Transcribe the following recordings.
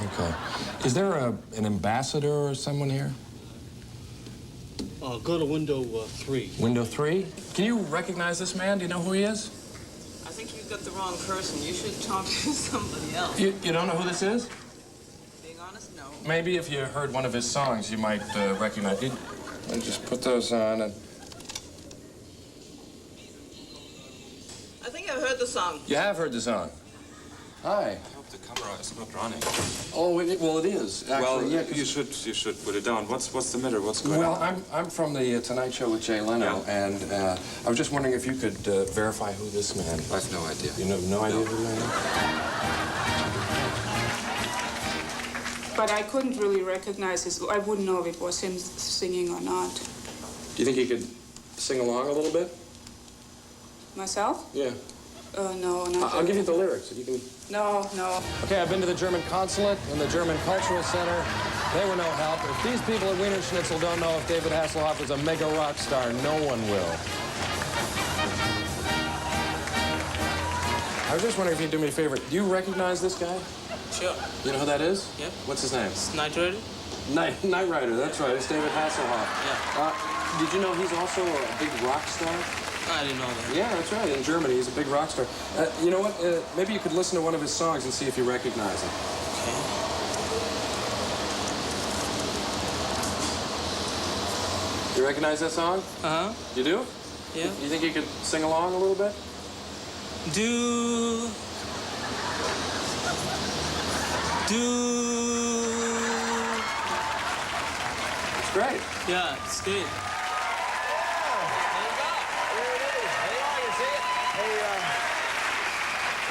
Okay. Is there an ambassador or someone here? Go to window 3. Window 3? Can you recognize this man? Do you know who he is? I think you got the wrong person. You should talk to somebody else. You don't know who this is? Being honest, no. Maybe if you heard one of his songs, you might recognize it. Let me just put those on and... I think I've heard the song. You have heard the song? Hi. I hope the camera is not running. Oh, well, it is, actually. Well, yeah, you should put it down. What's the matter? What's going on? Well, I'm from the Tonight Show with Jay Leno, and I was just wondering if you could verify who this man is. I have no idea. You know, no idea who the man is? But I couldn't really recognize his voice. I wouldn't know if it was him singing or not. Do you think you could sing along a little bit? Myself? Yeah. No, not I'll give you the lyrics. If you can... No. Okay, I've been to the German consulate and the German Cultural Center. They were no help. If these people at Wiener Schnitzel don't know if David Hasselhoff is a mega rock star, no one will. I was just wondering if you'd do me a favor. Do you recognize this guy? Sure. You know who that is? Yep. What's his name? It's Night Rider? Night Rider, that's right. It's David Hasselhoff. Yeah. Did you know he's also a big rock star? I didn't know that. Yeah, that's right. In Germany, he's a big rock star. You know what? Maybe you could listen to one of his songs and see if you recognize him. Okay. You recognize that song? Uh-huh. You do? Yeah. You think you could sing along a little bit? Do. It's great. Yeah, it's good.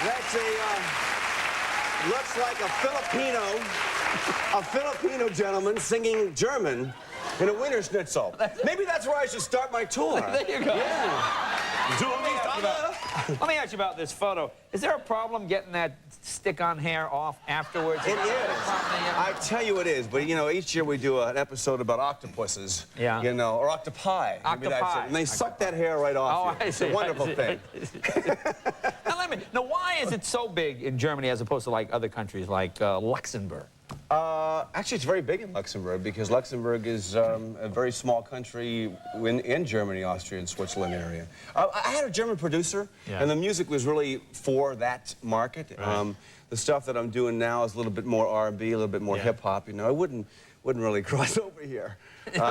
That's looks like a Filipino gentleman singing German in a Wiener Schnitzel. Maybe that's where I should start my tour. There you go. Yeah. Let me ask you about this photo. Is there a problem getting that stick-on hair off afterwards? It is. I tell you it is, but you know, each year we do an episode about octopuses. Yeah. You know, or octopi. Maybe that's it. And they suck that hair right off. I see. It's a wonderful thing. Now, why is it so big in Germany as opposed to like other countries like Luxembourg? Actually, it's very big in Luxembourg because Luxembourg is a very small country in Germany, Austria, and Switzerland area. I had a German producer, and the music was really for that market. Right. The stuff that I'm doing now is a little bit more R&B, a little bit more hip-hop. You know, I wouldn't really cross over here.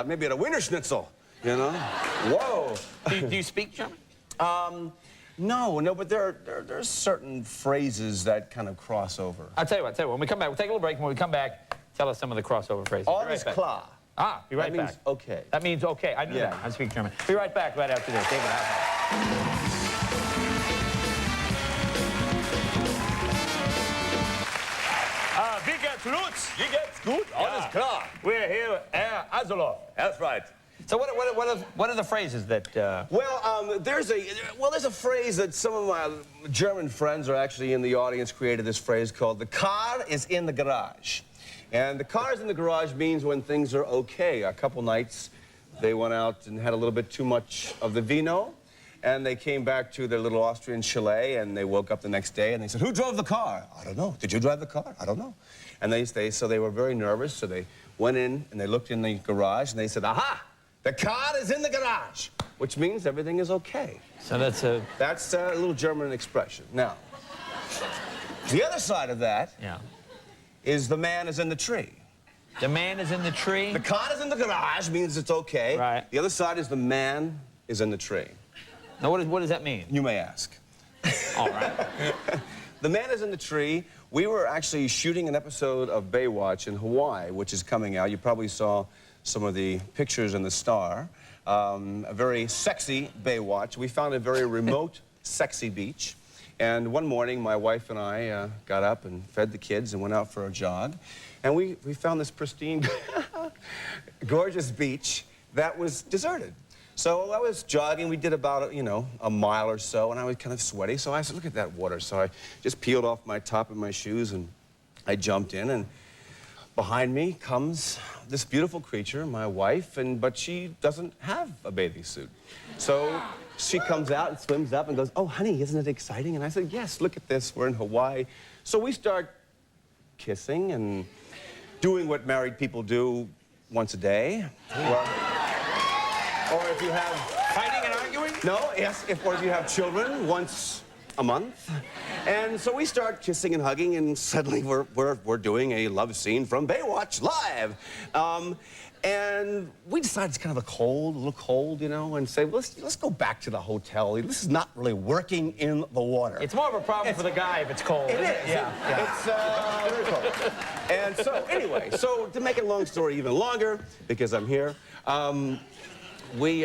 Maybe at a Wiener Schnitzel, you know? Whoa! Do you speak German? No, but there are certain phrases that kind of cross over. I'll tell you what, when we come back, we'll take a little break, and when we come back, tell us some of the crossover phrases. Alles klar. Ah, be right back. That means okay. That means okay. I knew that. I speak German. Be right back right after this. David Hasselhoff. Wie geht's, Lutz? Wie geht's gut? Alles klar. We're here, Hasselhoff. That's right. So what are the phrases that... Well, there's a phrase that some of my German friends are actually in the audience created this phrase called "the car is in the garage." And the car is in the garage means when things are okay. A couple nights they went out and had a little bit too much of the vino, and they came back to their little Austrian chalet, and they woke up the next day and they said, "Who drove the car?" "I don't know." "Did you drive the car?" "I don't know." And so they were very nervous, so they went in and they looked in the garage and they said, "Aha! The car is in the garage," which means everything is okay. So that's a little German expression. Now, the other side of that is the man is in the tree. The man is in the tree? The car is in the garage means it's okay. Right. The other side is the man is in the tree. Now, what does that mean? You may ask. All right. The man is in the tree. We were actually shooting an episode of Baywatch in Hawaii, which is coming out. You probably saw some of the pictures in the Star. A very sexy Baywatch. We found a very remote, sexy beach. And one morning, my wife and I got up and fed the kids and went out for a jog. And we found this pristine, gorgeous beach that was deserted. So I was jogging. We did about, a mile or so, and I was kind of sweaty. So I said, "Look at that water." So I just peeled off my top of my shoes, and I jumped in, and behind me comes this beautiful creature, my wife, but she doesn't have a bathing suit. So she comes out and swims up and goes, "Oh, honey, isn't it exciting?" And I said, "Yes, look at this. We're in Hawaii." So we start kissing and doing what married people do once a day. Or if you have... Fighting and arguing? No, yes, or if you have children, once a month. And so we start kissing and hugging, and suddenly we're doing a love scene from Baywatch Live. And we decided it's kind of a little cold, you know, and say, well, let's go back to the hotel. This is not really working in the water. It's more of a problem for the guy if it's cold. It is. Yeah. It's very cold. And so, anyway, so to make a long story even longer, because I'm here, we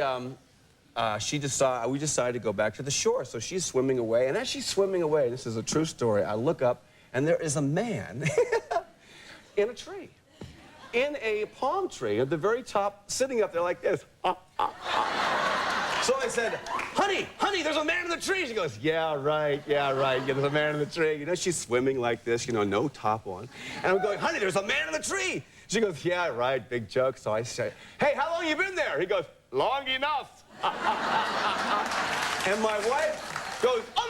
decided to go back to the shore. So she's swimming away, and as she's swimming away, this is a true story, I look up, and there is a man in a tree. In a palm tree at the very top, sitting up there like this. So I said, honey, there's a man in the tree. She goes, yeah, right. Yeah, there's a man in the tree. You know, she's swimming like this, you know, no top on. And I'm going, honey, there's a man in the tree. She goes, yeah, right, big joke. So I say, hey, how long you been there? He goes, long enough. And my wife goes, oh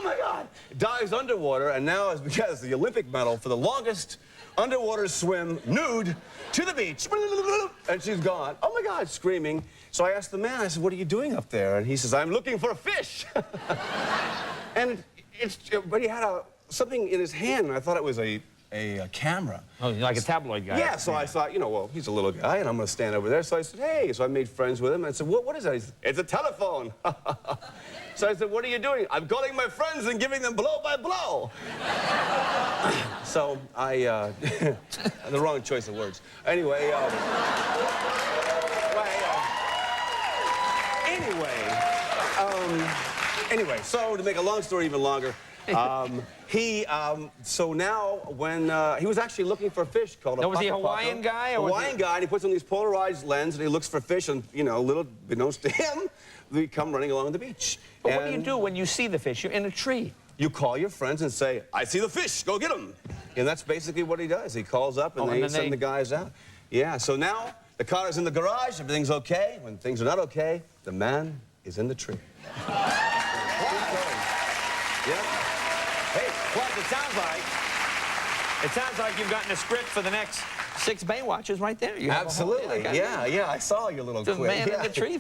my God, dives underwater, and now it's because the Olympic medal for the longest underwater swim, nude, to the beach. And she's gone. Oh, my God, screaming. So I asked the man, I said, what are you doing up there? And he says, I'm looking for a fish. And but he had something in his hand, and I thought it was a camera. Oh, like a tabloid guy. Yeah, so I thought, you know, well, he's a little guy, and I'm going to stand over there. So I said, hey. So I made friends with him. I said, what is that? He said, it's a telephone. So I said, what are you doing? I'm calling my friends and giving them blow by blow. So I, the wrong choice of words. Anyway, anyway, so to make a long story even longer, so now when, he was actually looking for a fish called a was he a Hawaiian guy? Or Hawaiian guy, and he puts on these polarized lens, and he looks for fish, and, you know, little beknownst to him, we come running along the beach. But what do you do when you see the fish? You're in a tree. You call your friends and say, I see the fish, go get him. And that's basically what he does. He calls up, and they send the guys out. Yeah, so now the car is in the garage, everything's okay. When things are not okay, the man is in the tree. Yeah. Hey, plus it sounds like you've gotten a script for the next 6 Baywatches right there. You have absolutely. Yeah, I saw your little the quiz. man in the tree thing.